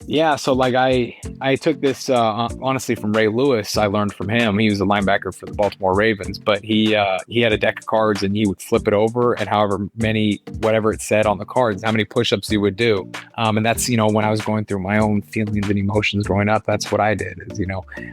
Yeah, so like I took this honestly from Ray Lewis. I learned from him. He was a linebacker for the Baltimore Ravens, but he had a deck of cards and he would flip it over and however many whatever it said on the cards, how many push-ups he would do. And that's when I was going through my own feelings and emotions growing up, that's what I did. Is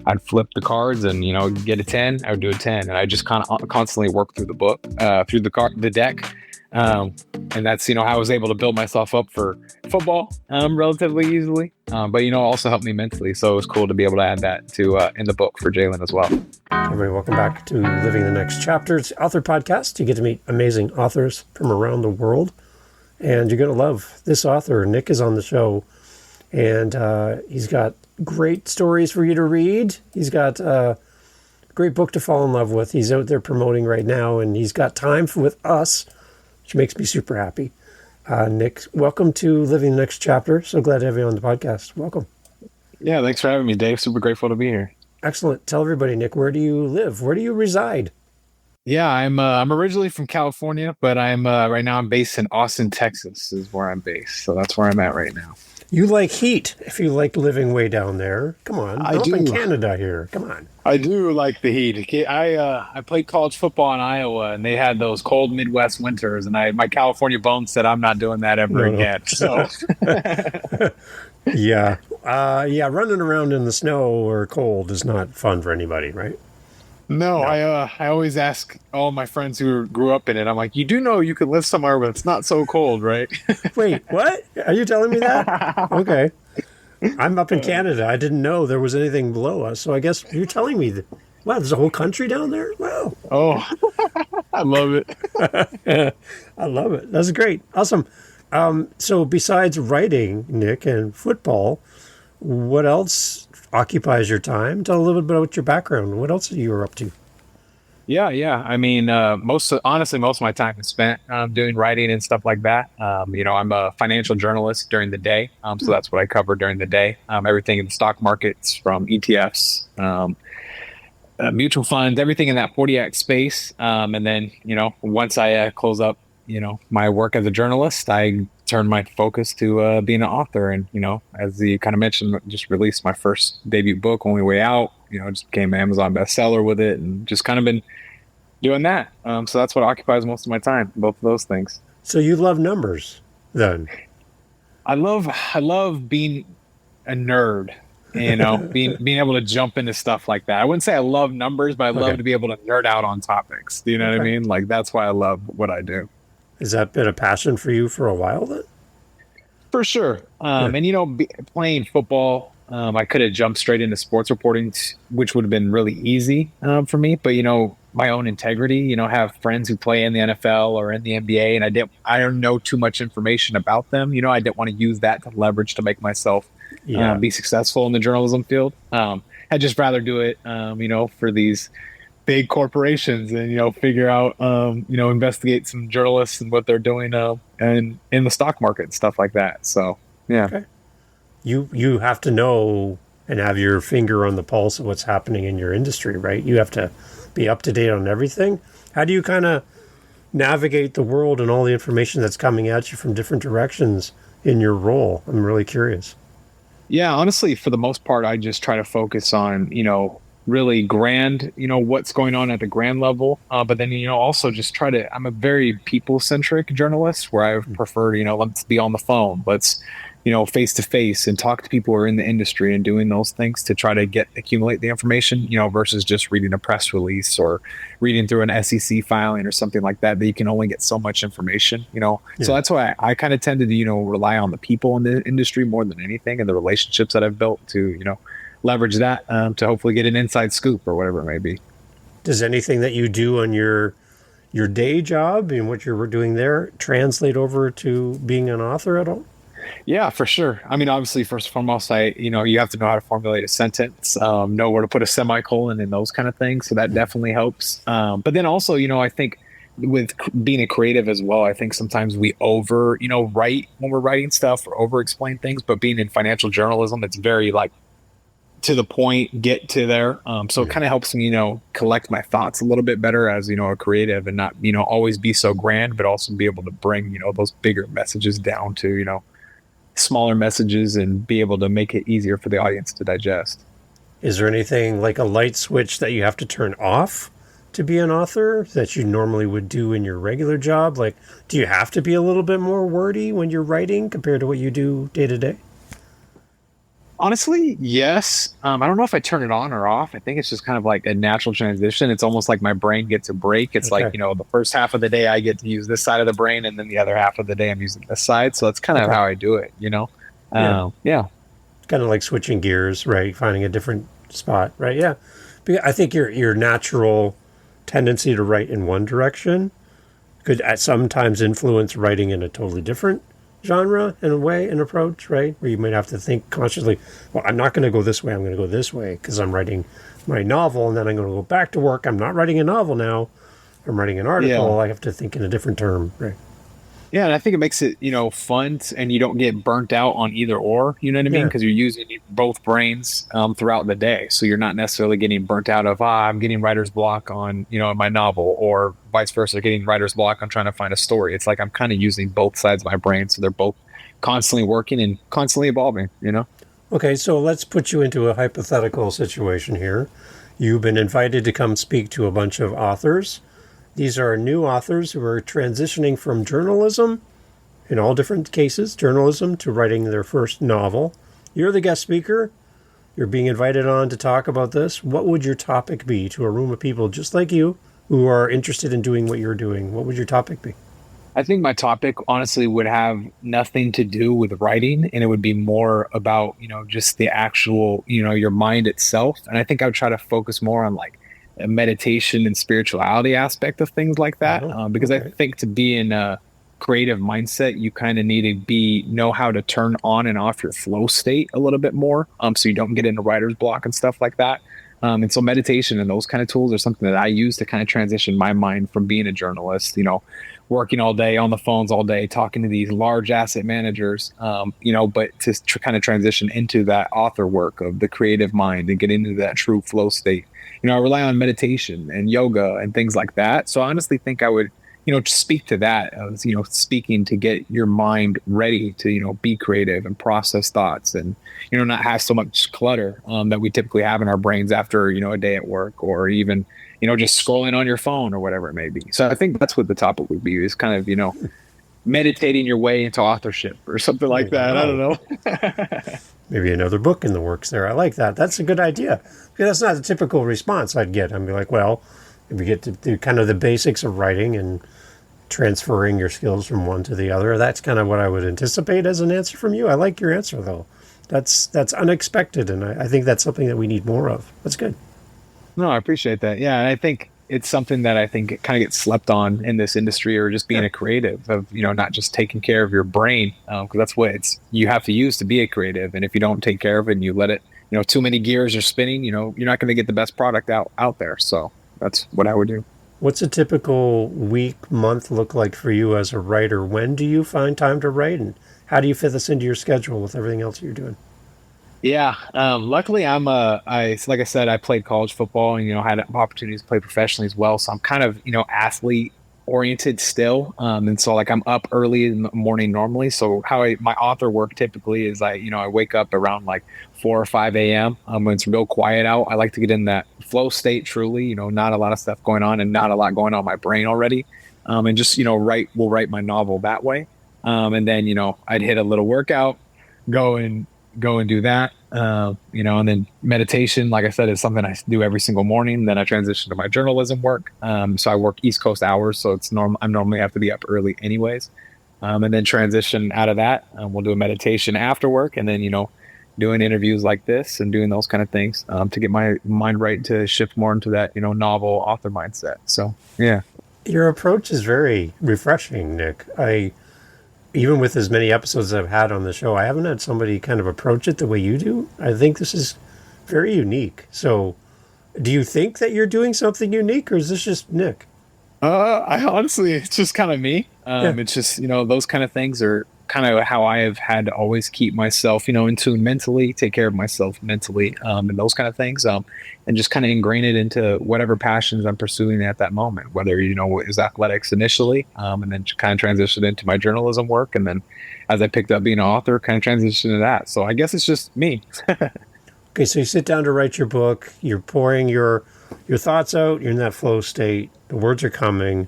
I'd flip the cards and get a 10, I would do a 10, and I just kind of constantly work through the book, through the deck. And that's how I was able to build myself up for football relatively easily, but also helped me mentally, so it was cool to be able to add that to in the book for Jaylen as well. Everybody, welcome back to Living the Next Chapter. It's author podcast. You get to meet amazing authors from around the world, and you're going to love this author. Nick is on the show, and he's got great stories for you to read. He's got a great book to fall in love with. He's out there promoting right now, and he's got time with us, which makes me super happy. Nick, welcome to Living the Next Chapter. So glad to have you on the podcast. Welcome. Yeah, thanks for having me, Dave. Super grateful to be here. Excellent. Tell everybody, Nick, where do you live? Where do you reside? Yeah, I'm originally from California, but I'm right now I'm based in Austin, Texas is where I'm based. So that's where I'm at right now. You like heat if you like living way down there. Come on. I do. Up in Canada here. Come on. I do like the heat. I played college football in Iowa, and they had those cold Midwest winters, and my California bones said I'm not doing that ever again. So yeah. Running around in the snow or cold is not fun for anybody, right? No. I always ask all my friends who grew up in it. I'm like, you do know you could live somewhere where it's not so cold, right? Wait, what? Are you telling me that? Okay. I'm up in Canada. I didn't know there was anything below us. So I guess you're telling me that, wow, there's a whole country down there? Wow. Oh, I love it. I love it. That's great. Awesome. So besides writing, Nick, and football, what else occupies your time? Tell a little bit about your background. What else are you up to? Yeah. I mean, most of my time is spent doing writing and stuff like that. I'm a financial journalist during the day, so that's what I cover during the day. Everything in the stock markets, from ETFs, mutual funds, everything in that 40X space. And then, once I close up, my work as a journalist, I turn my focus to being an author. And, as you kind of mentioned, just released my first debut book, Only Way Out. Just became an Amazon bestseller with it, and just kind of been doing that. So that's what occupies most of my time, both of those things. So you love numbers, then? I love being a nerd, being able to jump into stuff like that. I wouldn't say I love numbers, but I love to be able to nerd out on topics. Do you know what I mean? Like, that's why I love what I do. Has that been a passion for you for a while then? For sure. And, playing football, I could have jumped straight into sports reporting, which would have been really easy for me. But, my own integrity, have friends who play in the NFL or in the NBA, and I don't know too much information about them. I didn't want to use that to leverage to make myself be successful in the journalism field. I'd just rather do it, for these big corporations and, figure out, investigate some journalists and what they're doing and in the stock market and stuff like that. So, yeah. Okay. You have to know and have your finger on the pulse of what's happening in your industry, right? You have to be up to date on everything. How do you kind of navigate the world and all the information that's coming at you from different directions in your role? I'm really curious. Yeah, honestly, for the most part, I just try to focus on, really grand, what's going on at the grand level. But then, also just I'm a very people-centric journalist where I prefer, let's be on the phone. Let's, face to face and talk to people who are in the industry and doing those things to try to accumulate the information, versus just reading a press release or reading through an SEC filing or something like that you can only get so much information, So that's why I kind of tended to, rely on the people in the industry more than anything, and the relationships that I've built to, leverage that to hopefully get an inside scoop or whatever it may be. Does anything that you do on your day job and what you're doing there translate over to being an author at all? Yeah, for sure. I mean, obviously, first and foremost, you have to know how to formulate a sentence, know where to put a semicolon and those kind of things. So that definitely helps. But then also, I think with being a creative as well, I think sometimes we write when we're writing stuff or over explain things. But being in financial journalism, it's very to the point, get to there. So it kind of helps me, collect my thoughts a little bit better as, a creative, and not, always be so grand, but also be able to bring, those bigger messages down to, smaller messages and be able to make it easier for the audience to digest. Is there anything like a light switch that you have to turn off to be an author that you normally would do in your regular job? Like, do you have to be a little bit more wordy when you're writing compared to what you do day to day? Honestly, yes. I don't know if I turn it on or off. I think it's just kind of like a natural transition. It's almost like my brain gets a break. It's like, Okay. the first half of the day I get to use this side of the brain, and then the other half of the day I'm using this side. So that's kind of Okay. how I do it. Yeah. Yeah. It's kind of like switching gears, right? Finding a different spot, right? Yeah. But I think your natural tendency to write in one direction could at sometimes influence writing in a totally different genre in a way, an approach, right? Where you might have to think consciously, well, I'm not going to go this way, I'm going to go this way because I'm writing my novel and then I'm going to go back to work. I'm not writing a novel now. I'm writing an Yeah. article. I have to think in a different term, right? Yeah, and I think it makes it, fun and you don't get burnt out on either or, you know what I mean? Yeah. Because you're using both brains throughout the day. So you're not necessarily getting burnt out of, I'm getting writer's block on, my novel or vice versa, getting writer's block on trying to find a story. It's like I'm kind of using both sides of my brain. So they're both constantly working and constantly evolving. Okay, so let's put you into a hypothetical situation here. You've been invited to come speak to a bunch of authors. These are new authors who are transitioning from journalism, in all different cases, journalism, to writing their first novel. You're the guest speaker. You're being invited on to talk about this. What would your topic be to a room of people just like you who are interested in doing what you're doing? What would your topic be? I think my topic honestly would have nothing to do with writing, and it would be more about, just the actual, your mind itself. And I think I would try to focus more on like a meditation and spirituality aspect of things like that. Oh, Because I okay. think to be in a creative mindset, you kind of need to know how to turn on and off your flow state a little bit more. So you don't get into writer's block and stuff like that. And so meditation and those kind of tools are something that I use to kind of transition my mind from being a journalist, working all day on the phones all day, talking to these large asset managers, but to kind of transition into that author work of the creative mind and get into that true flow state. I rely on meditation and yoga and things like that. So I honestly think I would, speak to that as, speaking to get your mind ready to, be creative and process thoughts and, not have so much clutter that we typically have in our brains after, a day at work or even, just scrolling on your phone or whatever it may be. So I think that's what the topic would be is kind of, meditating your way into authorship or something like that. I don't Wow. know. Maybe another book in the works there. I like that. That's a good idea. Because that's not the typical response I'd get. I'd be like, well, if you get to do kind of the basics of writing and transferring your skills from one to the other, that's kind of what I would anticipate as an answer from you. I like your answer, though. That's unexpected, and I think that's something that we need more of. That's good. No, I appreciate that. Yeah, and I think it's something that I think kind of gets slept on in this industry, or just being Yeah. a creative of not just taking care of your brain, because that's what you have to use to be a creative. And if you don't take care of it and you let it, too many gears are spinning, you're not going to get the best product out there. So that's what I would do. What's a typical week, month look like for you as a writer? When do you find time to write, and how do you fit this into your schedule with everything else you're doing? Yeah. Luckily, like I said, I played college football and, had opportunities to play professionally as well. So I'm kind of, athlete oriented still. And so like I'm up early in the morning normally. So my author work typically is I wake up around like 4 or 5 a.m. When it's real quiet out. I like to get in that flow state truly, not a lot of stuff going on and not a lot going on in my brain already. And just, we'll write my novel that way. And then, I'd hit a little workout, go and do that. And then meditation, like I said, is something I do every single morning. Then I transition to my journalism work. So I work East Coast hours, so it's normal. I normally have to be up early, anyways. And then transition out of that. We'll do a meditation after work, and then doing interviews like this and doing those kind of things to get my mind right to shift more into that novel author mindset. So yeah. Your approach is very refreshing, Nick. Even with as many episodes I've had on the show, I haven't had somebody kind of approach it the way you do. I think this is very unique. So, do you think that you're doing something unique, or is this just Nick? I honestly, it's just kind of me. Yeah. It's just, those kind of things are kind of how I have had to always keep myself, in tune mentally, take care of myself mentally, and those kind of things, and just kind of ingrain it into whatever passions I'm pursuing at that moment, whether, it was athletics initially, and then kind of transitioned into my journalism work. And then as I picked up being an author, kind of transitioned to that. So I guess it's just me. Okay, so you sit down to write your book, you're pouring your thoughts out, you're in that flow state, the words are coming.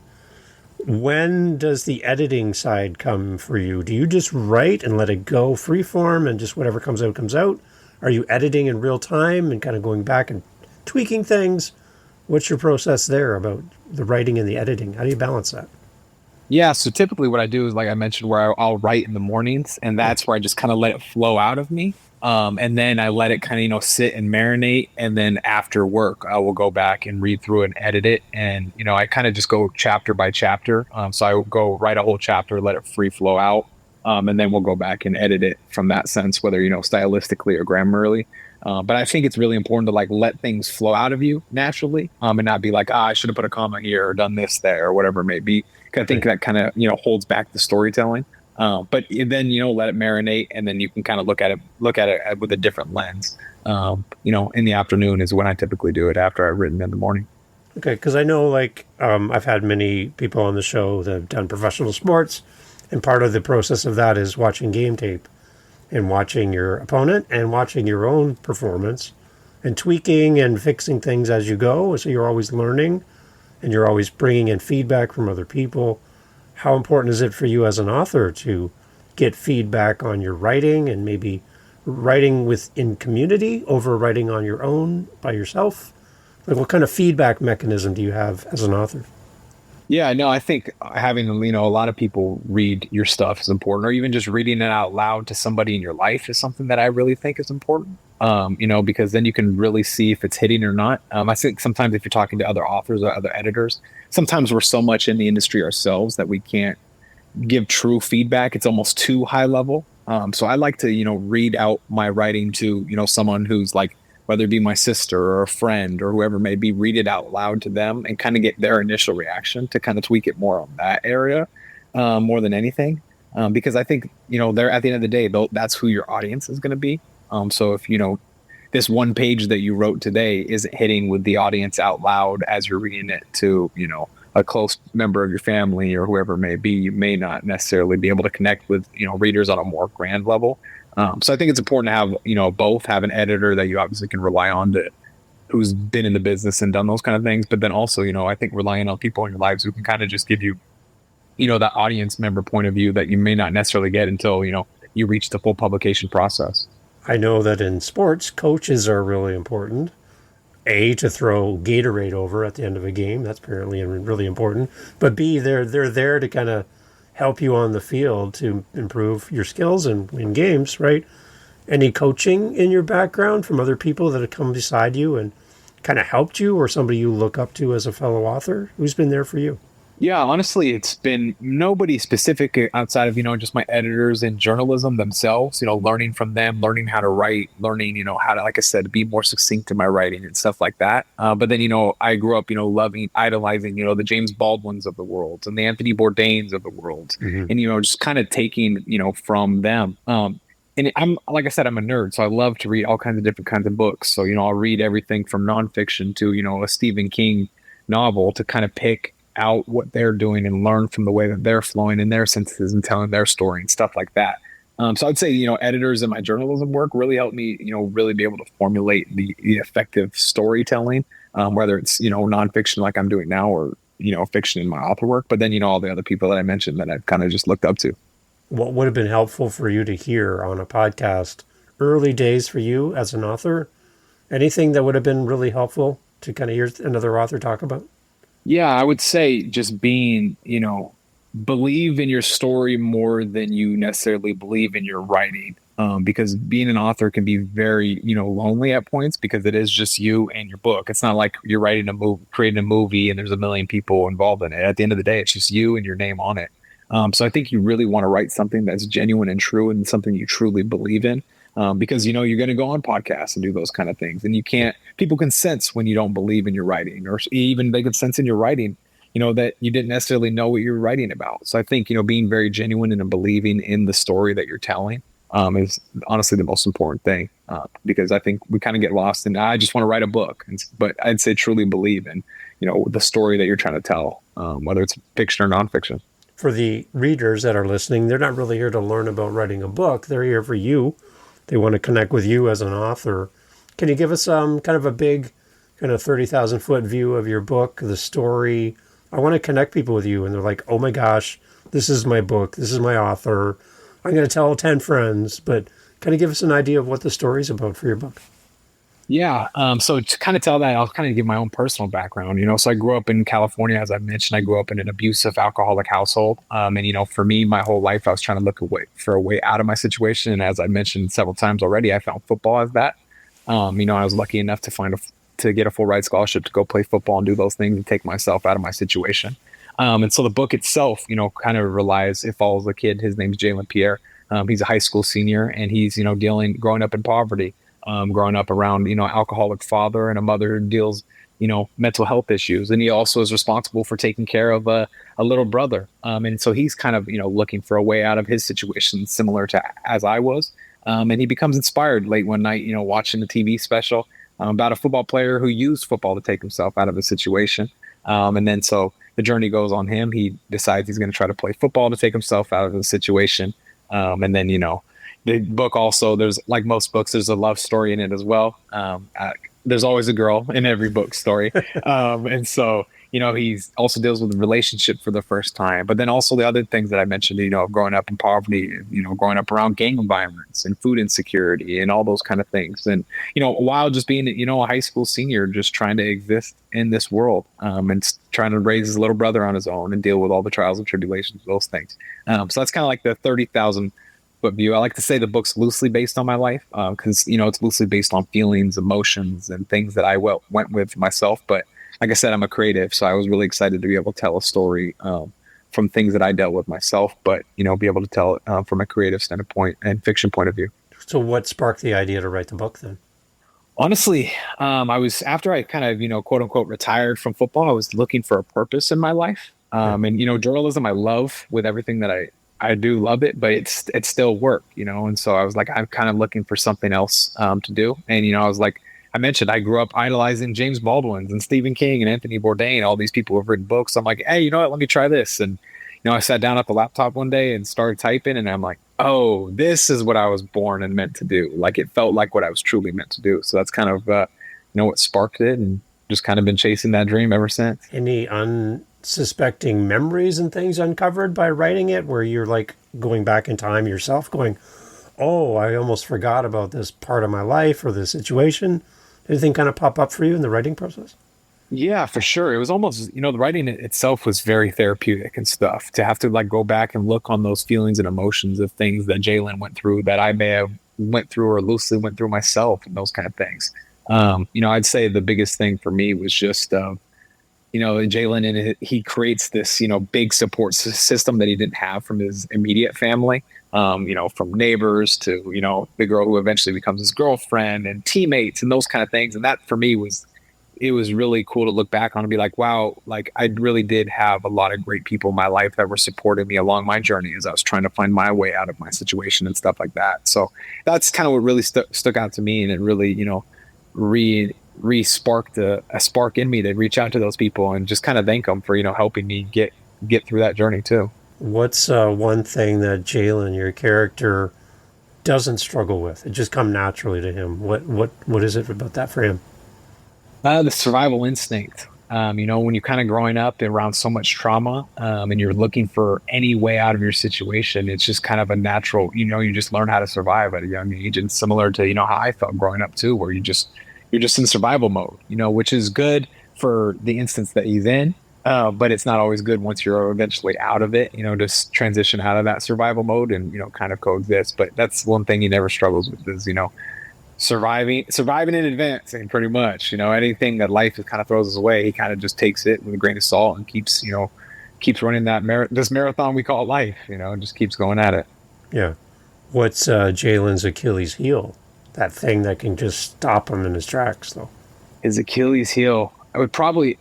When does the editing side come for you? Do you just write and let it go free form and just whatever comes out comes out? Are you editing in real time and kind of going back and tweaking things? What's your process there about the writing and the editing? How do you balance that? Yeah, so typically what I do is, like I mentioned, where I'll write in the mornings, and that's where I just kind of let it flow out of me. And then I let it kind of, sit and marinate. And then after work, I will go back and read through it and edit it. And, I kind of just go chapter by chapter. So I will go write a whole chapter, let it free flow out. And then we'll go back and edit it from that sense, whether, stylistically or grammarly. But I think it's really important to like let things flow out of you naturally, and not be like, I should have put a comma here or done this there or whatever it may be. 'Cause I think that kind of, holds back the storytelling. But then, let it marinate, and then you can kind of look at it with a different lens. In the afternoon is when I typically do it after I've written in the morning. Okay, because I know I've had many people on the show that have done professional sports, and part of the process of that is watching game tape and watching your opponent and watching your own performance and tweaking and fixing things as you go. So you're always learning and you're always bringing in feedback from other people. How important is it for you as an author to get feedback on your writing and maybe writing within community over writing on your own by yourself? Like, what kind of feedback mechanism do you have as an author? Yeah, no, I think having, a lot of people read your stuff is important, or even just reading it out loud to somebody in your life is something that I really think is important. Because then you can really see if it's hitting or not. I think sometimes if you're talking to other authors or other editors, sometimes we're so much in the industry ourselves that we can't give true feedback. It's almost too high level. So I like to, read out my writing to, someone who's like, whether it be my sister or a friend or whoever may be, read it out loud to them and kind of get their initial reaction to kind of tweak it more on that area, more than anything. Because I think, they're at the end of the day, that's who your audience is going to be. So if, this one page that you wrote today isn't hitting with the audience out loud as you're reading it to, a close member of your family or whoever it may be, you may not necessarily be able to connect with, readers on a more grand level. So I think it's important to have, both have an editor that you obviously can rely on who's been in the business and done those kind of things. But then also, I think relying on people in your lives who can kind of just give you, that audience member point of view that you may not necessarily get until, you reach the full publication process. I know that in sports, coaches are really important. A, to throw Gatorade over at the end of a game. That's apparently really important. But B, they're there to kind of help you on the field to improve your skills and win games, right? Any coaching in your background from other people that have come beside you and kind of helped you, or somebody you look up to as a fellow author? Who's been there for you? Yeah, honestly, it's been nobody specific outside of, just my editors in journalism themselves, learning from them, learning how to write, learning, how to, like I said, be more succinct in my writing and stuff like that. But then, I grew up, loving, idolizing, the James Baldwins of the world and the Anthony Bourdains of the world. Mm-hmm. And, just kind of taking, from them. And I'm, like I said, I'm a nerd, so I love to read all kinds of different kinds of books. So, I'll read everything from nonfiction to, a Stephen King novel to kind of pick out what they're doing and learn from the way that they're flowing in their sentences and telling their story and stuff like that. So I'd say, editors in my journalism work really helped me, really be able to formulate the effective storytelling, whether it's, nonfiction like I'm doing now or, fiction in my author work. But then, all the other people that I mentioned that I've kind of just looked up to. What would have been helpful for you to hear on a podcast, early days for you as an author? Anything that would have been really helpful to kind of hear another author talk about? Yeah, I would say just being, believe in your story more than you necessarily believe in your writing. Because being an author can be very, lonely at points because it is just you and your book. It's not like you're writing a movie, creating a movie and there's a million people involved in it. At the end of the day, it's just you and your name on it. So I think you really want to write something that's genuine and true and something you truly believe in. Because, you're going to go on podcasts and do those kind of things. And people can sense when you don't believe in your writing, or even they can sense in your writing, that you didn't necessarily know what you're writing about. So I think, being very genuine and believing in the story that you're telling is honestly the most important thing, because I think we kind of get lost in, I just want to write a book. But I'd say truly believe in, the story that you're trying to tell, whether it's fiction or nonfiction. For the readers that are listening, they're not really here to learn about writing a book. They're here for you. They want to connect with you as an author. Can you give us kind of a big, kind of 30,000 foot view of your book, the story? I want to connect people with you, and they're like, oh my gosh, this is my book. This is my author. I'm going to tell 10 friends, but kind of give us an idea of what the story's about for your book. Yeah. So to kind of tell that, I'll kind of give my own personal background. So I grew up in California, as I mentioned. I grew up in an abusive alcoholic household. And for me, my whole life, I was trying to look for a way out of my situation. And as I mentioned several times already, I found football as that. I was lucky enough to get a full ride scholarship to go play football and do those things and take myself out of my situation. And so the book itself, kind of it follows a kid. His name's Jaylen Pierre. He's a high school senior, and he's, growing up in poverty, growing up around, alcoholic father and a mother who deals, mental health issues. And he also is responsible for taking care of a little brother. And so he's kind of, looking for a way out of his situation, similar to as I was. And he becomes inspired late one night, watching the TV special about a football player who used football to take himself out of a situation. And then so the journey goes on him. He decides he's going to try to play football to take himself out of the situation. And then, the book also, there's, like most books, there's a love story in it as well. There's always a girl in every book story. And so, he's also deals with a relationship for the first time. But then also the other things that I mentioned, growing up in poverty, growing up around gang environments and food insecurity and all those kind of things. And, while just being, a high school senior, just trying to exist in this world, and trying to raise his little brother on his own and deal with all the trials and tribulations, those things. So that's kind of like the 30,000 foot view. I like to say the book's loosely based on my life, because, it's loosely based on feelings, emotions, and things that I went with myself. But like I said, I'm a creative, so I was really excited to be able to tell a story from things that I dealt with myself, but, be able to tell it from a creative standpoint and fiction point of view. So what sparked the idea to write the book then? Honestly, I was, after I kind of, quote unquote, retired from football, I was looking for a purpose in my life. And, journalism, I love with everything that I do love it, but it's still work, and so I was like, I'm kind of looking for something else to do. And, I was like, I mentioned, I grew up idolizing James Baldwin and Stephen King and Anthony Bourdain, all these people who have written books. I'm like, hey, you know what? Let me try this. And, I sat down at the laptop one day and started typing, and I'm like, oh, this is what I was born and meant to do. Like, it felt like what I was truly meant to do. So that's kind of, what sparked it, and just kind of been chasing that dream ever since. Any unsuspecting memories and things uncovered by writing it, where you're like going back in time yourself going, oh, I almost forgot about this part of my life or this situation? Anything kind of pop up for you in the writing process? Yeah, for sure. It was almost, the writing itself was very therapeutic and stuff. To have to like go back and look on those feelings and emotions of things that Jaylen went through that I may have went through or loosely went through myself, and those kind of things. I'd say the biggest thing for me was just, Jaylen, and he creates this, big support system that he didn't have from his immediate family. From neighbors to, the girl who eventually becomes his girlfriend, and teammates and those kind of things. And that for me it was really cool to look back on and be like, wow, like I really did have a lot of great people in my life that were supporting me along my journey as I was trying to find my way out of my situation and stuff like that. So that's kind of what really stuck out to me. And it really, re-sparked a spark in me to reach out to those people and just kind of thank them for, helping me get through that journey too. What's one thing that Jaylen, your character, doesn't struggle with? It just come naturally to him. What is it about that for him? The survival instinct. When you're kind of growing up around so much trauma, and you're looking for any way out of your situation, it's just kind of a natural, you just learn how to survive at a young age. And similar to, how I felt growing up too, where you're just in survival mode, which is good for the instance that he's in. But it's not always good once you're eventually out of it, just transition out of that survival mode and, kind of coexist. But that's one thing he never struggles with is, surviving and advancing pretty much. Anything that life kind of throws his way, he kind of just takes it with a grain of salt and keeps running this marathon we call life, and just keeps going at it. Yeah. What's Jaylen's Achilles heel? That thing that can just stop him in his tracks, though. His Achilles heel, I would probably,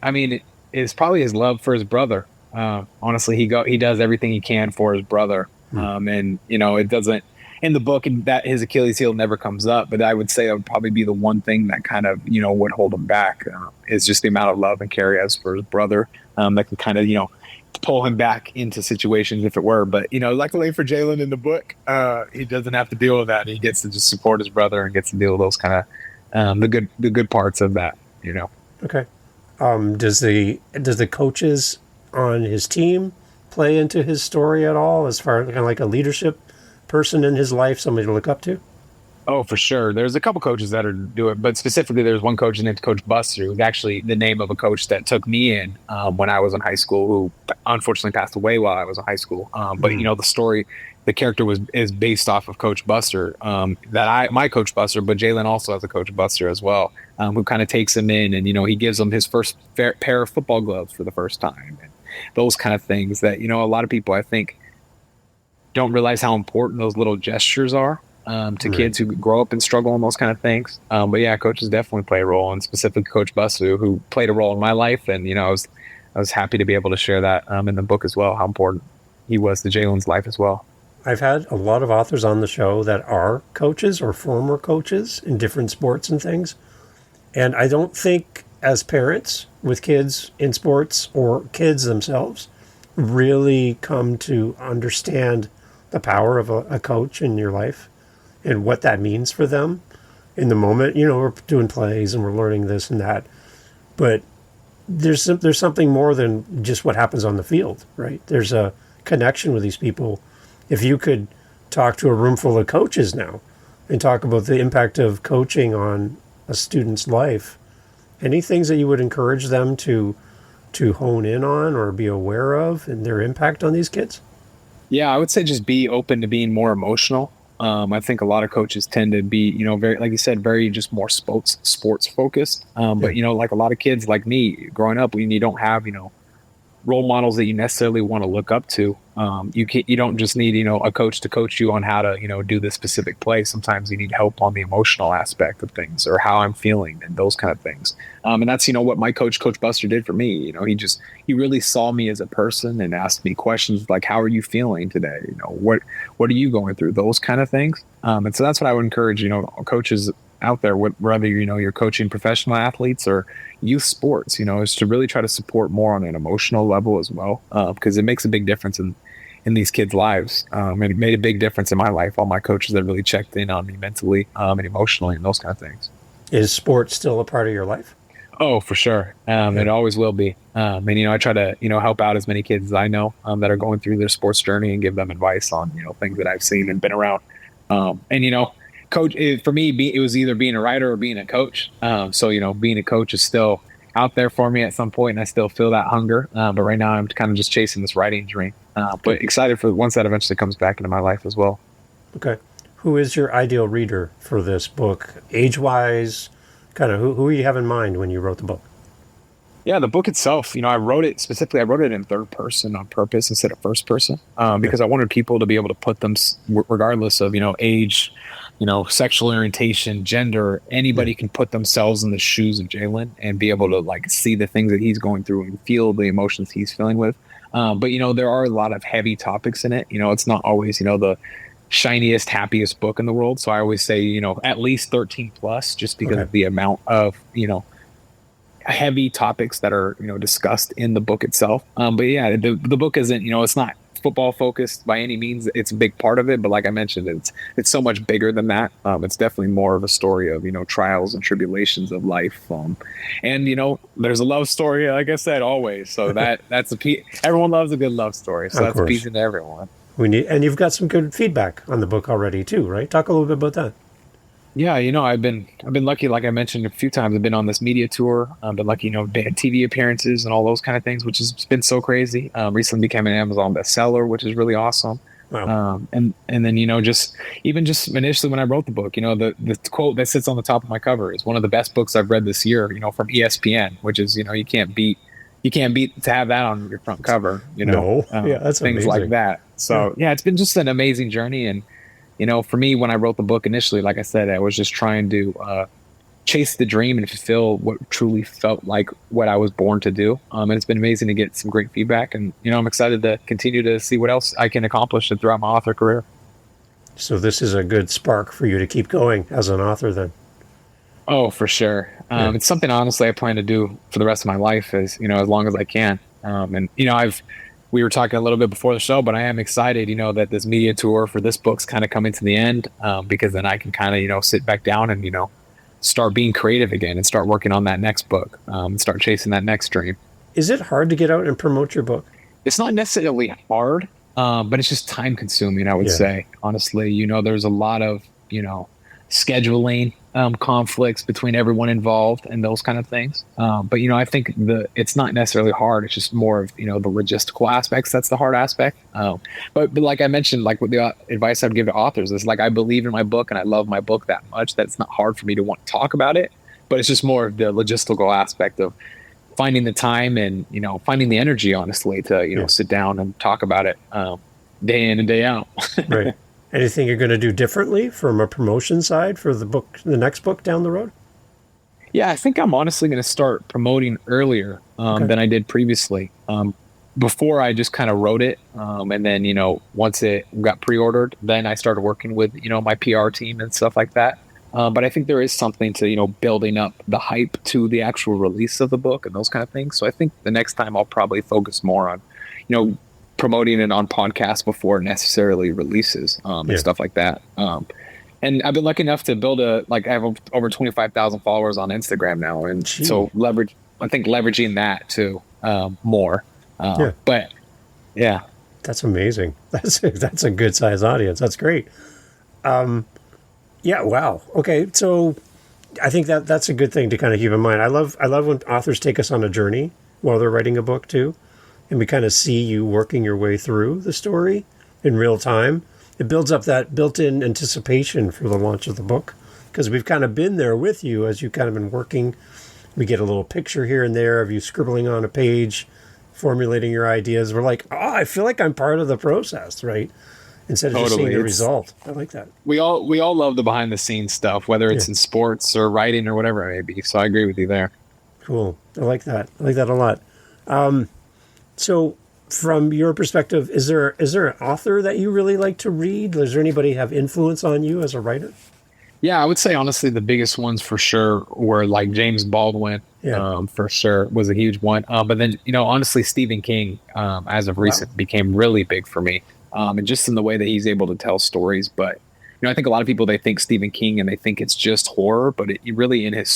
is probably his love for his brother. Honestly, he does everything he can for his brother. Hmm. And it doesn't in the book, and that his Achilles heel never comes up. But I would say that would probably be the one thing that kind of would hold him back, is just the amount of love and care he has for his brother, that can kind of pull him back into situations if it were. But luckily for Jaylen in the book, he doesn't have to deal with that. He gets to just support his brother and gets to deal with those kind of the good parts of that. Okay. Does the coaches on his team play into his story at all, as far as kind of like a leadership person in his life, somebody to look up to? Oh, for sure. There's a couple coaches that are do it, but specifically, there's one coach named Coach Buster, who's actually the name of a coach that took me in when I was in high school, who unfortunately passed away while I was in high school. But the story, the character is based off of Coach Buster. My Coach Buster, but Jaylen also has a Coach Buster as well, who kind of takes him in, and he gives him his first pair of football gloves for the first time, and those kind of things that a lot of people, I think, don't realize how important those little gestures are. To kids who grow up and struggle and those kind of things. But yeah, coaches definitely play a role, and specifically Coach Busu, who played a role in my life. And, I was happy to be able to share that in the book as well, how important he was to Jaylen's life as well. I've had a lot of authors on the show that are coaches or former coaches in different sports and things. And I don't think as parents with kids in sports or kids themselves really come to understand the power of a coach in your life and what that means for them in the moment. We're doing plays and we're learning this and that, but there's something more than just what happens on the field, right? There's a connection with these people. If you could talk to a room full of coaches now and talk about the impact of coaching on a student's life, any things that you would encourage them to hone in on or be aware of and their impact on these kids? Yeah, I would say just be open to being more emotional. I think a lot of coaches tend to be, very, like you said, very just more sports focused. But, like a lot of kids like me growing up, when you don't have, role models that you necessarily want to look up to. You don't just need, a coach to coach you on how to, do this specific play. Sometimes you need help on the emotional aspect of things or how I'm feeling and those kind of things. And that's, what my Coach Buster did for me. He really saw me as a person and asked me questions like, how are you feeling today? What are you going through? Those kind of things. And so that's what I would encourage, coaches out there, whether you're coaching professional athletes or youth sports, is to really try to support more on an emotional level as well, because it makes a big difference in these kids' lives. And it made a big difference in my life. All my coaches that really checked in on me mentally and emotionally and those kind of things. Is sports still a part of your life? Oh, for sure. It always will be. And I try to help out as many kids as I know that are going through their sports journey and give them advice on things that I've seen and been around. And coach, for me, it was either being a writer or being a coach. So being a coach is still out there for me at some point, and I still feel that hunger. But right now, I'm kind of just chasing this writing dream. But excited for once that eventually comes back into my life as well. Okay, who is your ideal reader for this book, age-wise? Kind of who you have in mind when you wrote the book? Yeah, the book itself, I wrote it in third person on purpose instead of first person, because I wanted people to be able to put them, regardless of, age, sexual orientation, gender, anybody can put themselves in the shoes of Jaylen and be able to see the things that he's going through and feel the emotions he's feeling with. But, there are a lot of heavy topics in it. It's not always, the shiniest, happiest book in the world. So I always say, at least 13 plus, just because of the amount of, heavy topics that are discussed in the book itself. But yeah, the book isn't it's not football focused by any means. It's a big part of it, but like I mentioned, it's so much bigger than that. It's definitely more of a story of trials and tribulations of life. And there's a love story, like I said, always. So that's a piece. Everyone loves a good love story, so that's a piece into everyone. And you've got some good feedback on the book already too, right? Talk a little bit about that. Yeah, I've been lucky, like I mentioned a few times. I've been on this media tour. I've been lucky, TV appearances and all those kind of things, which has been so crazy. Recently became an Amazon bestseller, which is really awesome. Wow. And then just initially when I wrote the book, the quote that sits on the top of my cover is one of the best books I've read this year. From ESPN, which is you can't beat to have that on your front cover. No, yeah, that's things amazing. like that. So yeah, it's been just an amazing journey. And for me, when I wrote the book initially, like I said, I was just trying to chase the dream and fulfill what truly felt like what I was born to do. And it's been amazing to get some great feedback. And, I'm excited to continue to see what else I can accomplish throughout my author career. So this is a good spark for you to keep going as an author then. Oh, for sure. It's something honestly I plan to do for the rest of my life as long as I can. We were talking a little bit before the show, but I am excited, that this media tour for this book's kind of coming to the end, because then I can kind of, sit back down and, start being creative again and start working on that next book, and start chasing that next dream. Is it hard to get out and promote your book? It's not necessarily hard, but it's just time consuming, I would say. Honestly, there's a lot of, scheduling conflicts between everyone involved and those kind of things. But I think it's not necessarily hard. It's just more of the logistical aspects. That's the hard aspect. But like I mentioned, like with the advice I'd give to authors is like I believe in my book and I love my book that much that it's not hard for me to want to talk about it. But it's just more of the logistical aspect of finding the time and finding the energy, honestly, to sit down and talk about it day in and day out. Right. Anything you're going to do differently from a promotion side for the book, the next book down the road? Yeah, I think I'm honestly going to start promoting earlier than I did previously. Before I just kind of wrote it, and then once it got pre-ordered, then I started working with my PR team and stuff like that. But I think there is something to building up the hype to the actual release of the book and those kind of things. So I think the next time I'll probably focus more on promoting it on podcasts before it necessarily releases and stuff like that. And I've been lucky enough to build I have over 25,000 followers on Instagram now. And so leveraging that too more. But yeah. That's amazing. That's a good size audience. That's great. Yeah. Wow. Okay. So I think that's a good thing to kind of keep in mind. I love when authors take us on a journey while they're writing a book too. And we kind of see you working your way through the story in real time. It builds up that built-in anticipation for the launch of the book because we've kind of been there with you as you've kind of been working. We get a little picture here and there of you scribbling on a page, formulating your ideas. We're like, I feel like I'm part of the process, right? Instead of just seeing the result. I like that. We all love the behind-the-scenes stuff, whether it's in sports or writing or whatever it may be. So I agree with you there. Cool. I like that. I like that a lot. So from your perspective, is there an author that you really like to read? Does there anybody have influence on you as a writer? Yeah, I would say honestly the biggest ones for sure were like James Baldwin. For sure was a huge one. But then honestly Stephen King as of recent became really big for me. And just in the way that he's able to tell stories. But I think a lot of people, they think Stephen King and they think it's just horror, but it really in his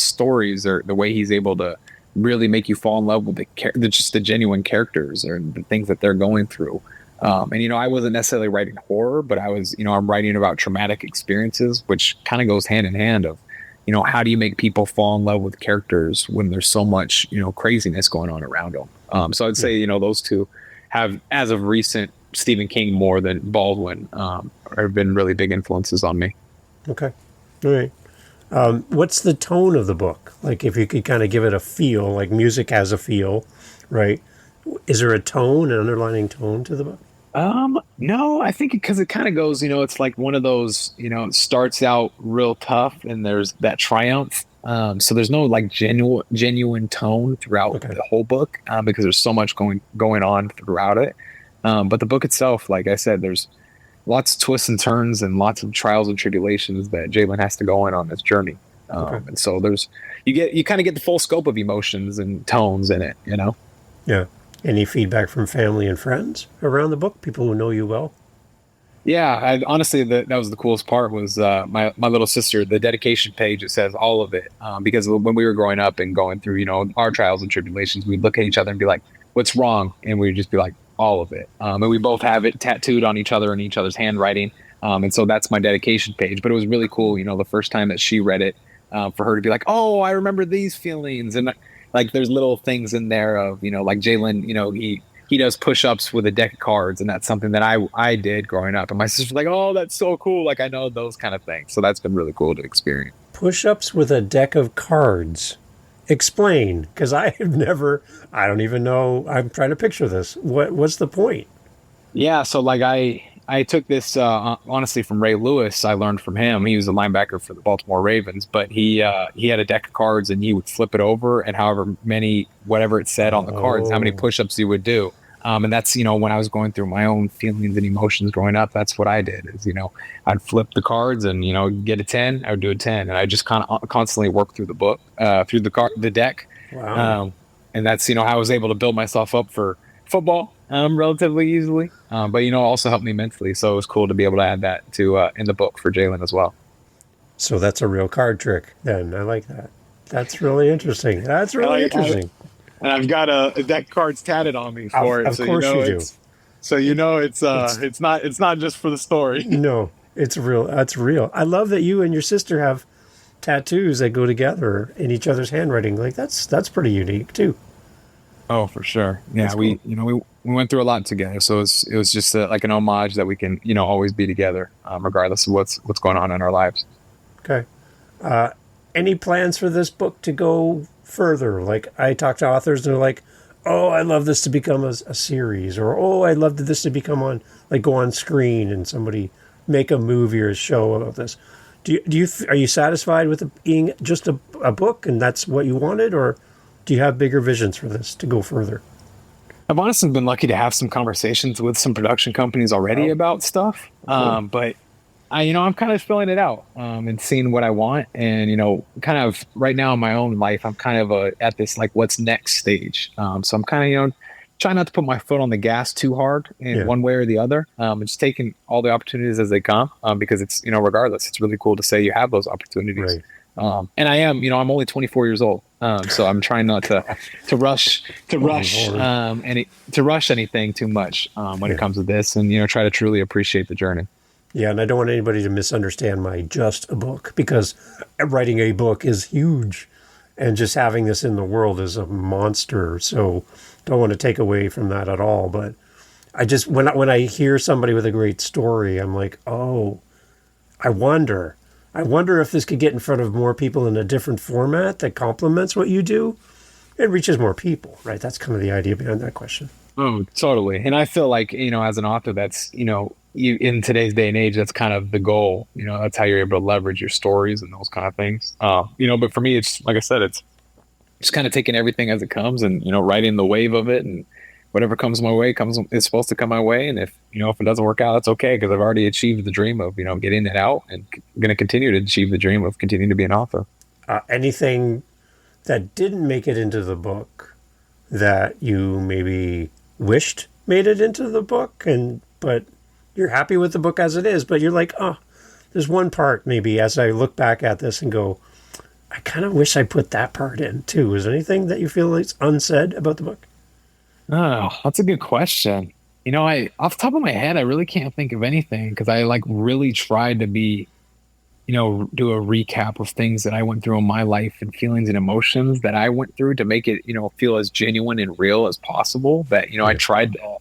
stories are the way he's able to really make you fall in love with the genuine characters or the things that they're going through. And I wasn't necessarily writing horror, but I was, I'm writing about traumatic experiences, which kind of goes hand in hand of, how do you make people fall in love with characters when there's so much, craziness going on around them. So I'd say, those two have, as of recent, Stephen King more than Baldwin, have been really big influences on me. Okay. All right. What's the tone of the book? Like if you could kind of give it a feel, like music has a feel, right? Is there a tone, an underlining tone to the book? No, I think because it kind of goes, it's like one of those, it starts out real tough and there's that triumph. So there's no like genuine tone throughout the whole book, because there's so much going on throughout it. But the book itself, like I said, there's lots of twists and turns and lots of trials and tribulations that Jaylen has to go on this journey. And so you kind of get the full scope of emotions and tones in it, Yeah. Any feedback from family and friends around the book? People who know you well? Yeah, honestly, that was the coolest part was my little sister, the dedication page, it says all of it. Because when we were growing up and going through, our trials and tribulations, we'd look at each other and be like, what's wrong? And we'd just be like, all of it. And we both have it tattooed on each other in each other's handwriting. And so that's my dedication page. But it was really cool, the first time that she read it, for her to be like, oh, I remember these feelings. And like there's little things in there of, like Jaylen, he does push-ups with a deck of cards. And that's something that I did growing up. And my sister's like, oh, that's so cool. Like I know those kind of things. So that's been really cool to experience. Push-ups with a deck of cards. Explain, because I don't even know. I'm trying to picture this. What's the point? Yeah, so like I I took this honestly from Ray Lewis. I learned from him. He was a linebacker for the Baltimore Ravens, but he had a deck of cards and he would flip it over, and however many, whatever it said on the cards, how many Oh, push-ups he would do. And that's, when I was going through my own feelings and emotions growing up, that's what I did is, I'd flip the cards and, get a 10, I would do a 10. And I just kind of constantly work through the book, through the deck. wow. Um, and that's, how I was able to build myself up for football, relatively easily. But, also helped me mentally. So it was cool to be able to add that to, in the book for Jaylen as well. So that's a real card trick then. I like that. That's really interesting. That's really interesting. And I've got a deck of cards tatted on me for it. Of course you do. So it's not just for the story. No, it's real. That's real. I love that you and your sister have tattoos that go together in each other's handwriting. Like that's pretty unique too. Oh, for sure. Yeah, That's cool. we went through a lot together. So it was just like an homage that we can, always be together, regardless of what's going on in our lives. Okay. Any plans for this book to go further? Like I talk to authors and they're like, "Oh, I'd love this to become a series," or "Oh, I'd love this to become go on screen and somebody make a movie or a show about this." Are you satisfied with it being just a book and that's what you wanted, or do you have bigger visions for this to go further? I've honestly been lucky to have some conversations with some production companies already about stuff. Cool. But I'm kind of filling it out, and seeing what I want. And, kind of right now in my own life, I'm kind of at this, like, what's next stage. So I'm kind of, trying not to put my foot on the gas too hard in one way or the other. And just taking all the opportunities as they come, because it's, regardless, it's really cool to say you have those opportunities. Right. And I am, I'm only 24 years old. So I'm trying not to rush anything too much, when it comes to this, and, try to truly appreciate the journey. Yeah, and I don't want anybody to misunderstand my just a book, because writing a book is huge, and just having this in the world is a monster. So don't want to take away from that at all. But I just, when I hear somebody with a great story, I'm like, oh, I wonder if this could get in front of more people in a different format that complements what you do. It reaches more people, right? That's kind of the idea behind that question. Oh, totally. And I feel like, as an author, that's, you, in today's day and age, that's kind of the goal. That's how you're able to leverage your stories and those kind of things. But for me, it's like I said, it's just kind of taking everything as it comes and, riding the wave of it, and whatever comes my way is supposed to come my way. And if it doesn't work out, that's okay, because I've already achieved the dream of, getting it out, and I'm going to continue to achieve the dream of continuing to be an author. Anything that didn't make it into the book that you maybe wished made it into the book, but you're happy with the book as it is, but you're like, oh, there's one part maybe as I look back at this and go, I kind of wish I put that part in too. Is there anything that you feel is unsaid about the book? Oh, that's a good question. Off the top of my head, I really can't think of anything, because I really tried to be, do a recap of things that I went through in my life and feelings and emotions that I went through to make it, feel as genuine and real as possible. That, I tried that.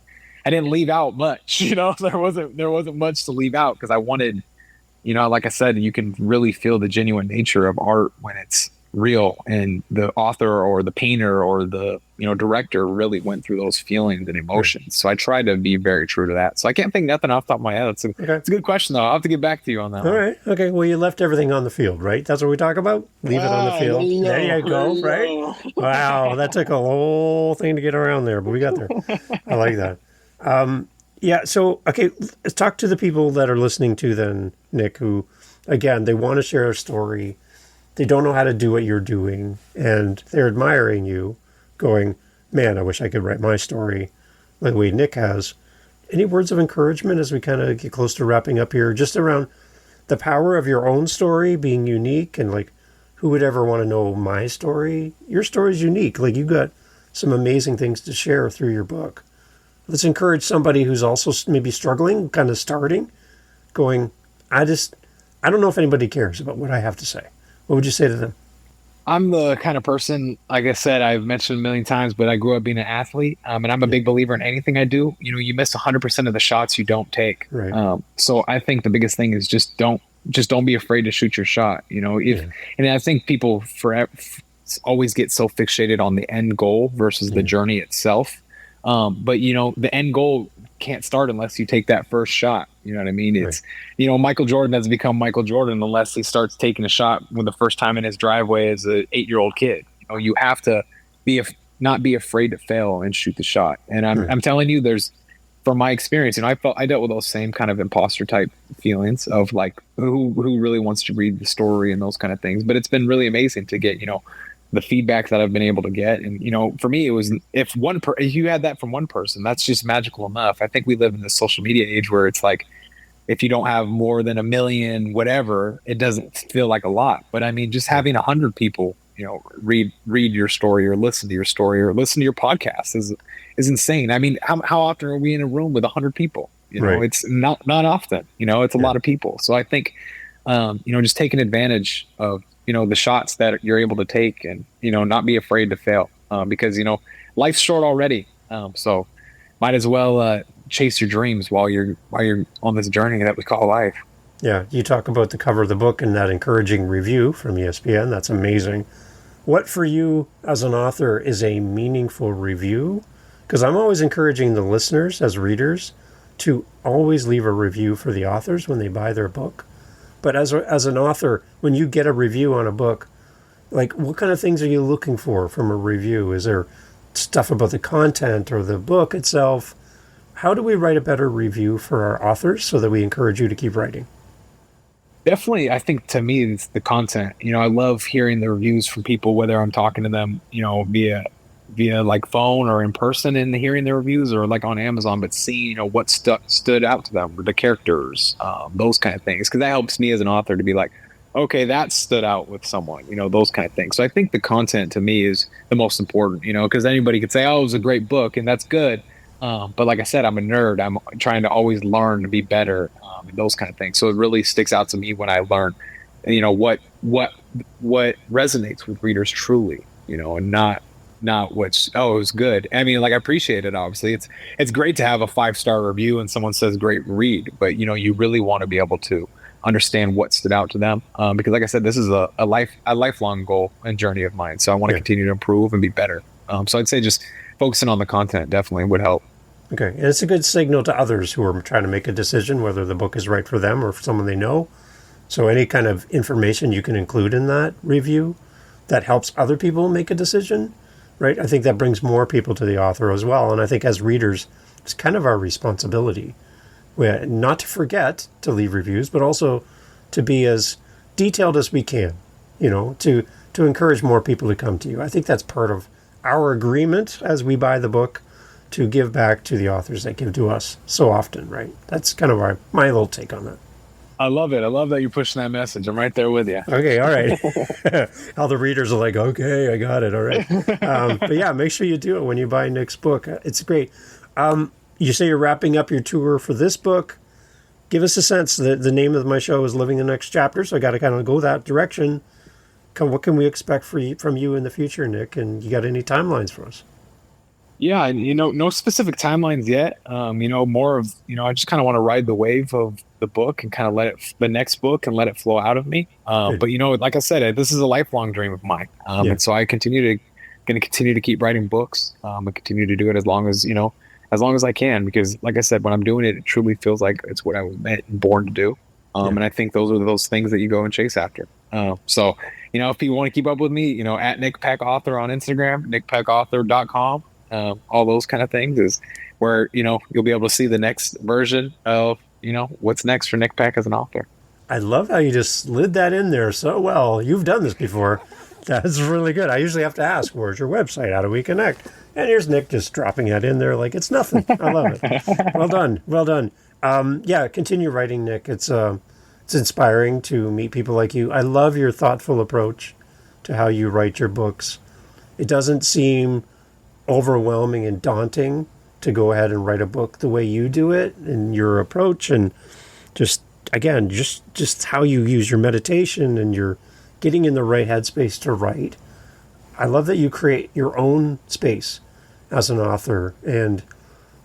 I didn't leave out much, there wasn't much to leave out, because I wanted, like I said, you can really feel the genuine nature of art when it's real, and the author or the painter or the director really went through those feelings and emotions. So I tried to be very true to that. So I can't think nothing off the top of my head. It's a good question, though. I'll have to get back to you on that. All right. Okay. Well, you left everything on the field, right? That's what we talk about. Leave it on the field. There you go. Right. Wow, that took a whole thing to get around there, but we got there. I like that. Yeah. So, okay, let's talk to the people that are listening to then, Nick, who, again, they want to share a story. They don't know how to do what you're doing, and they're admiring you, going, man, I wish I could write my story like the way Nick has. Any words of encouragement as we kind of get close to wrapping up here, just around the power of your own story being unique, and like, who would ever want to know my story? Your story is unique. Like, you've got some amazing things to share through your book. Let's encourage somebody who's also maybe struggling, kind of starting, going, I don't know if anybody cares about what I have to say. What would you say to them? I'm the kind of person, like I said, I've mentioned a million times, but I grew up being an athlete, and I'm a big believer in anything I do. You miss 100% of the shots you don't take. Right. So I think the biggest thing is just don't be afraid to shoot your shot. And I think people always get so fixated on the end goal versus the journey itself. But the end goal can't start unless you take that first shot. You know what I mean? Right. It's, Michael Jordan doesn't become Michael Jordan unless he starts taking a shot when the first time in his driveway as a 8-year-old kid. You have to be not be afraid to fail and shoot the shot. And Right. I'm telling you, from my experience, I dealt with those same kind of imposter type feelings of like who really wants to read the story and those kind of things. But it's been really amazing to get the feedback that I've been able to get. And for me, it was if you had that from one person, that's just magical enough. I think we live in this social media age where it's like if you don't have more than 1 million, whatever, it doesn't feel like a lot. But I mean, just having 100 people, read your story or listen to your story or listen to your podcast is insane. I mean, how often are we in a room with 100 people? Right. It's not often. It's a lot of people. So I think, just taking advantage of the shots that you're able to take and not be afraid to fail because life's short already. So might as well chase your dreams while you're on this journey that we call life. Yeah, you talk about the cover of the book and that encouraging review from ESPN. That's amazing. What for you as an author is a meaningful review? Because I'm always encouraging the listeners as readers to always leave a review for the authors when they buy their book. But as an author, when you get a review on a book, like what kind of things are you looking for from a review? Is there stuff about the content or the book itself? How do we write a better review for our authors so that we encourage you to keep writing? Definitely, I think to me it's the content. I love hearing the reviews from people, whether I'm talking to them, via like phone or in person and hearing their reviews or like on Amazon, but seeing, what stood out to them, the characters, those kind of things. Cause that helps me as an author to be like, okay, that stood out with someone, those kind of things. So I think the content to me is the most important, cause anybody could say, oh, it was a great book and that's good. But like I said, I'm a nerd. I'm trying to always learn to be better, and those kind of things. So it really sticks out to me when I learn, what resonates with readers truly, and not what's, oh, it was good. I mean, like I appreciate it. Obviously, it's great to have a 5-star review and someone says great read, but you really want to be able to understand what stood out to them, because like I said, this is a lifelong goal and journey of mine. So I want to continue to improve and be better. So I'd say just focusing on the content definitely would help. Okay, and it's a good signal to others who are trying to make a decision whether the book is right for them or for someone they know. So any kind of information you can include in that review that helps other people make a decision, right? I think that brings more people to the author as well. And I think as readers, it's kind of our responsibility not to forget to leave reviews, but also to be as detailed as we can, to encourage more people to come to you. I think that's part of our agreement as we buy the book to give back to the authors that give to us so often, right? That's kind of my little take on that. I love it. I love that you're pushing that message. I'm right there with you. Okay, all right. All the readers are like, okay, I got it, all right. But yeah, make sure you do it when you buy Nick's book. It's great. You say you're wrapping up your tour for this book. Give us a sense. The name of my show is Living the Next Chapter, so I got to kind of go that direction. What can we expect from you in the future, Nick? And you got any timelines for us? Yeah, no specific timelines yet. More of, I just kind of want to ride the wave of the book and kind of the next book and let it flow out of me. But like I said, this is a lifelong dream of mine. And so I going to continue to keep writing books, and continue to do it as long as I can, because like I said, when I'm doing it, it truly feels like it's what I was meant and born to do. And I think those are those things that you go and chase after. So, if people want to keep up with me, at Nick Peck Author on Instagram, nickpeckauthor.com. All those kind of things is where, you'll be able to see the next version of, what's next for Nick Peck as an author. I love how you just slid that in there so well. You've done this before. That's really good. I usually have to ask, where's your website? How do we connect? And here's Nick just dropping that in there like it's nothing. I love it. Well done. Well done. Continue writing, Nick. It's inspiring to meet people like you. I love your thoughtful approach to how you write your books. It doesn't seem overwhelming and daunting to go ahead and write a book the way you do it and your approach, and just how you use your meditation and you're getting in the right headspace to write. I love that you create your own space as an author, and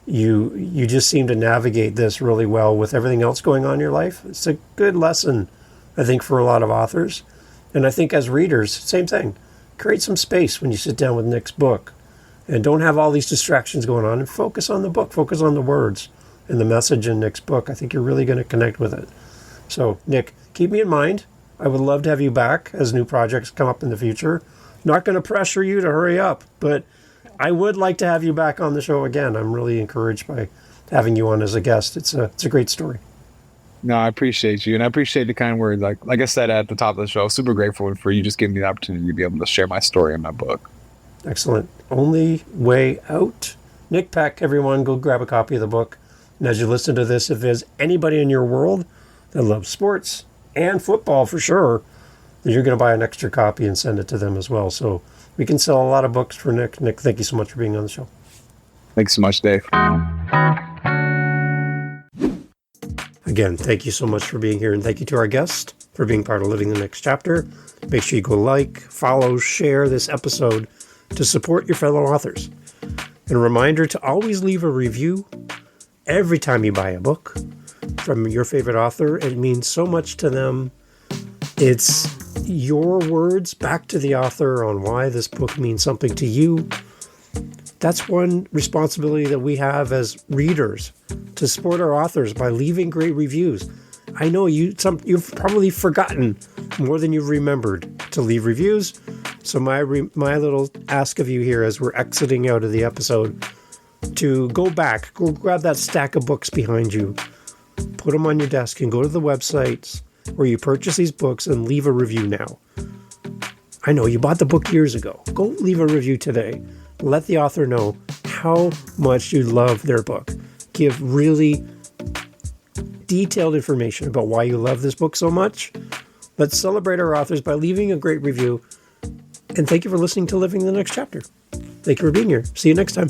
you just seem to navigate this really well with everything else going on in your life. It's a good lesson, I think, for a lot of authors. And I think as readers, same thing. Create some space when you sit down with Nick's book And don't have all these distractions going on, and focus on the book, focus on the words and the message in Nick's book. I think you're really going to connect with it. So, Nick, keep me in mind. I would love to have you back as new projects come up in the future. Not going to pressure you to hurry up, but I would like to have you back on the show again. I'm really encouraged by having you on as a guest. It's a great story. No, I appreciate you, and I appreciate the kind words. Like I said at the top of the show, super grateful for you just giving me the opportunity to be able to share my story in my book. Excellent. Only Way Out. Nick Peck, everyone, go grab a copy of the book. And as you listen to this, if there's anybody in your world that loves sports and football for sure, then you're going to buy an extra copy and send it to them as well. So we can sell a lot of books for Nick. Nick, thank you so much for being on the show. Thanks so much, Dave. Again, thank you so much for being here, and thank you to our guest for being part of Living the Next Chapter. Make sure you go like, follow, share this episode to support your fellow authors. And a reminder to always leave a review every time you buy a book from your favorite author. It means so much to them. It's your words back to the author on why this book means something to you. That's one responsibility that we have as readers, to support our authors by leaving great reviews. I know you've probably forgotten more than you've remembered to leave reviews. So my little ask of you here as we're exiting out of the episode, to go back, go grab that stack of books behind you, put them on your desk, and go to the websites where you purchase these books and leave a review now. I know you bought the book years ago. Go leave a review today. Let the author know how much you love their book. Give really detailed information about why you love this book so much. Let's celebrate our authors by leaving a great review. And thank you for listening to Living the Next Chapter. Thank you for being here. See you next time.